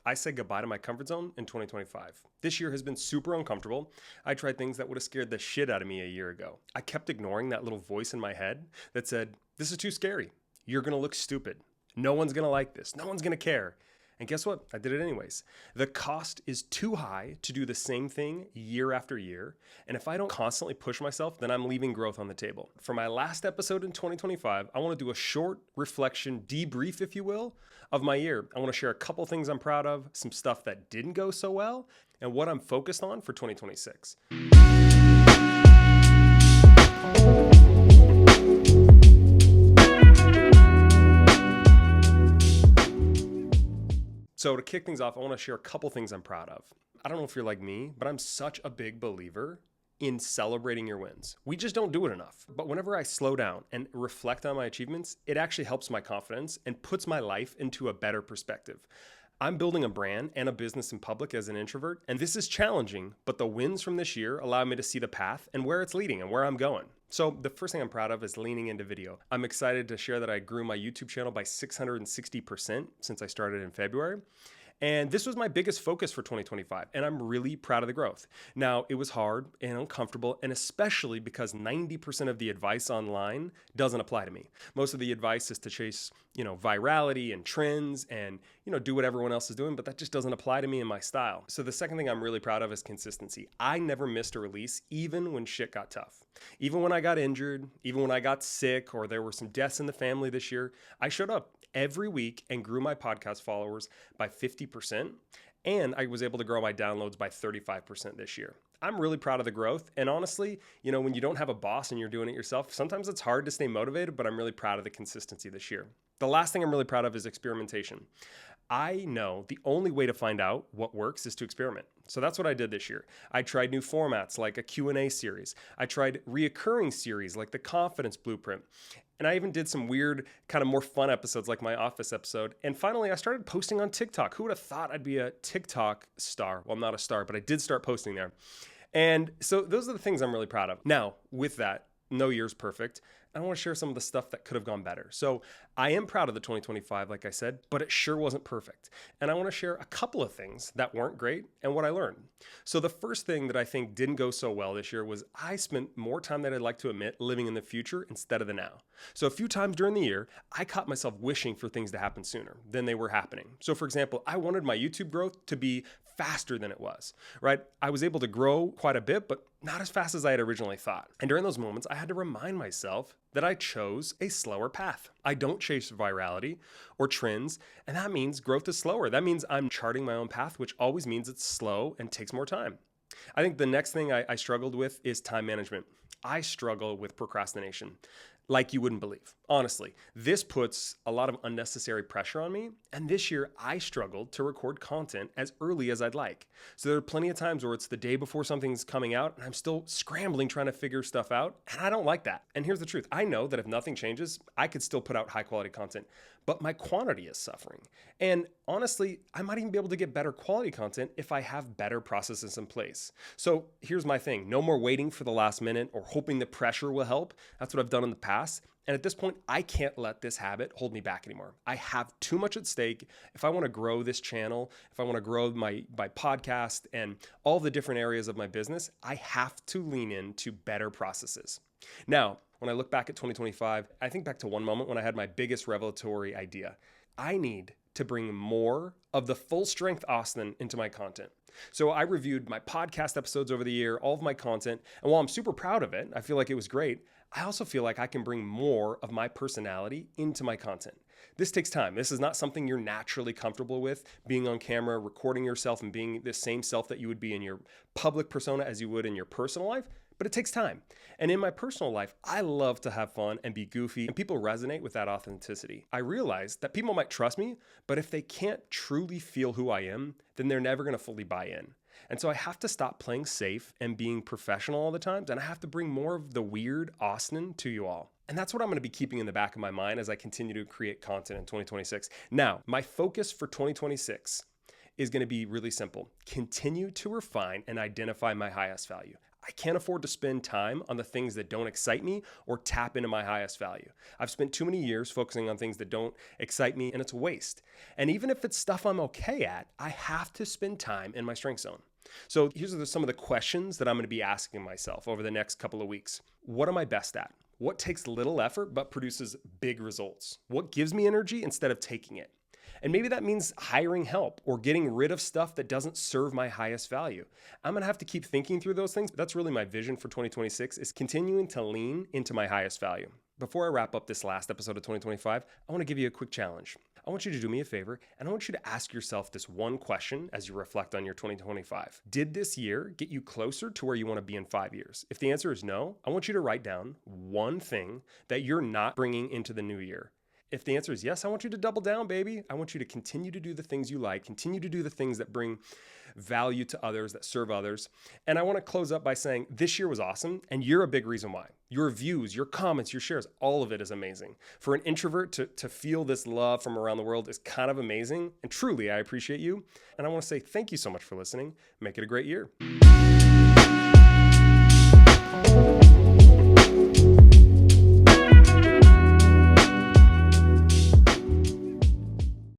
I said goodbye to my comfort zone in 2025. This year has been super uncomfortable. I tried things that would have scared the shit out of me a year ago. I kept ignoring that little voice in my head that said, this is too scary. You're going to look stupid. No one's going to like this. No one's going to care. And guess what? I did it anyways. The cost is too high to do the same thing year after year. And if I don't constantly push myself, then I'm leaving growth on the table. For my last episode in 2025, I want to do a short reflection debrief, if you will, of my year. I want to share a couple things I'm proud of, some stuff that didn't go so well, and what I'm focused on for 2026. So to kick things off, I want to share a couple things I'm proud of. I don't know if you're like me, but I'm such a big believer in celebrating your wins. We just don't do it enough. But whenever I slow down and reflect on my achievements, it actually helps my confidence and puts my life into a better perspective. I'm building a brand and a business in public as an introvert, and this is challenging, but the wins from this year allow me to see the path and where it's leading and where I'm going. So the first thing I'm proud of is leaning into video. I'm excited to share that I grew my YouTube channel by 660% since I started in February. And this was my biggest focus for 2025, and I'm really proud of the growth. Now, it was hard and uncomfortable, and especially because 90% of the advice online doesn't apply to me. Most of the advice is to chase, virality and trends and, do what everyone else is doing, but that just doesn't apply to me and my style. So the second thing I'm really proud of is consistency. I never missed a release, even when shit got tough. Even when I got injured, even when I got sick, or there were some deaths in the family this year, I showed up every week and grew my podcast followers by 50%. And I was able to grow my downloads by 35% this year. I'm really proud of the growth. And honestly, when you don't have a boss and you're doing it yourself, sometimes it's hard to stay motivated, but I'm really proud of the consistency this year. The last thing I'm really proud of is experimentation. I know the only way to find out what works is to experiment. So that's what I did this year. I tried new formats like a Q&A series. I tried reoccurring series like the Confidence Blueprint. And I even did some weird, kind of more fun episodes like my Office episode. And finally, I started posting on TikTok. Who would have thought I'd be a TikTok star? Well, I'm not a star, but I did start posting there. And so those are the things I'm really proud of. Now, with that, no year's perfect. I want to share some of the stuff that could have gone better. So I am proud of the 2025, like I said, but it sure wasn't perfect. And I want to share a couple of things that weren't great and what I learned. So the first thing that I think didn't go so well this year was I spent more time than I'd like to admit living in the future instead of the now. So a few times during the year, I caught myself wishing for things to happen sooner than they were happening. So for example, I wanted my YouTube growth to be faster than it was, right? I was able to grow quite a bit, but not as fast as I had originally thought. And during those moments, I had to remind myself that I chose a slower path. I don't chase virality or trends, and that means growth is slower. That means I'm charting my own path, which always means it's slow and takes more time. I think the next thing I struggled with is time management. I struggle with procrastination like you wouldn't believe. Honestly, this puts a lot of unnecessary pressure on me. And this year, I struggled to record content as early as I'd like. So there are plenty of times where it's the day before something's coming out and I'm still scrambling trying to figure stuff out. And I don't like that. And here's the truth. I know that if nothing changes, I could still put out high quality content, but my quantity is suffering. And honestly, I might even be able to get better quality content if I have better processes in place. So here's my thing. No more waiting for the last minute or hoping the pressure will help. That's what I've done in the past. And at this point, I can't let this habit hold me back anymore. I have too much at stake. If I want to grow this channel, if I want to grow my podcast and all the different areas of my business, I have to lean into better processes. Now, when I look back at 2025, I think back to one moment when I had my biggest revelatory idea. I need to bring more of the full strength Austin into my content. So I reviewed my podcast episodes over the year, all of my content. And while I'm super proud of it, I feel like it was great. I also feel like I can bring more of my personality into my content. This takes time. This is not something you're naturally comfortable with, being on camera, recording yourself and being the same self that you would be in your public persona as you would in your personal life, but it takes time. And in my personal life, I love to have fun and be goofy, and people resonate with that authenticity. I realize that people might trust me, but if they can't truly feel who I am, then they're never going to fully buy in. And so I have to stop playing safe and being professional all the time, and I have to bring more of the weird Austin to you all. And that's what I'm going to be keeping in the back of my mind as I continue to create content in 2026. Now, my focus for 2026 is going to be really simple. Continue to refine and identify my highest value. I can't afford to spend time on the things that don't excite me or tap into my highest value. I've spent too many years focusing on things that don't excite me, and it's a waste. And even if it's stuff I'm okay at, I have to spend time in my strength zone. So here's some of the questions that I'm going to be asking myself over the next couple of weeks. What am I best at? What takes little effort but produces big results? What gives me energy instead of taking it? And maybe that means hiring help or getting rid of stuff that doesn't serve my highest value. I'm going to have to keep thinking through those things. That's really my vision for 2026, is continuing to lean into my highest value. Before I wrap up this last episode of 2025, I want to give you a quick challenge. I want you to do me a favor, and I want you to ask yourself this one question as you reflect on your 2025. Did this year get you closer to where you want to be in 5 years? If the answer is no, I want you to write down one thing that you're not bringing into the new year. If the answer is yes, I want you to double down, baby. I want you to continue to do the things you like, continue to do the things that bring value to others, that serve others. And I want to close up by saying this year was awesome, and you're a big reason why. Your views, your comments, your shares, all of it is amazing. For an introvert to feel this love from around the world is kind of amazing, and truly, I appreciate you. And I want to say thank you so much for listening. Make it a great year.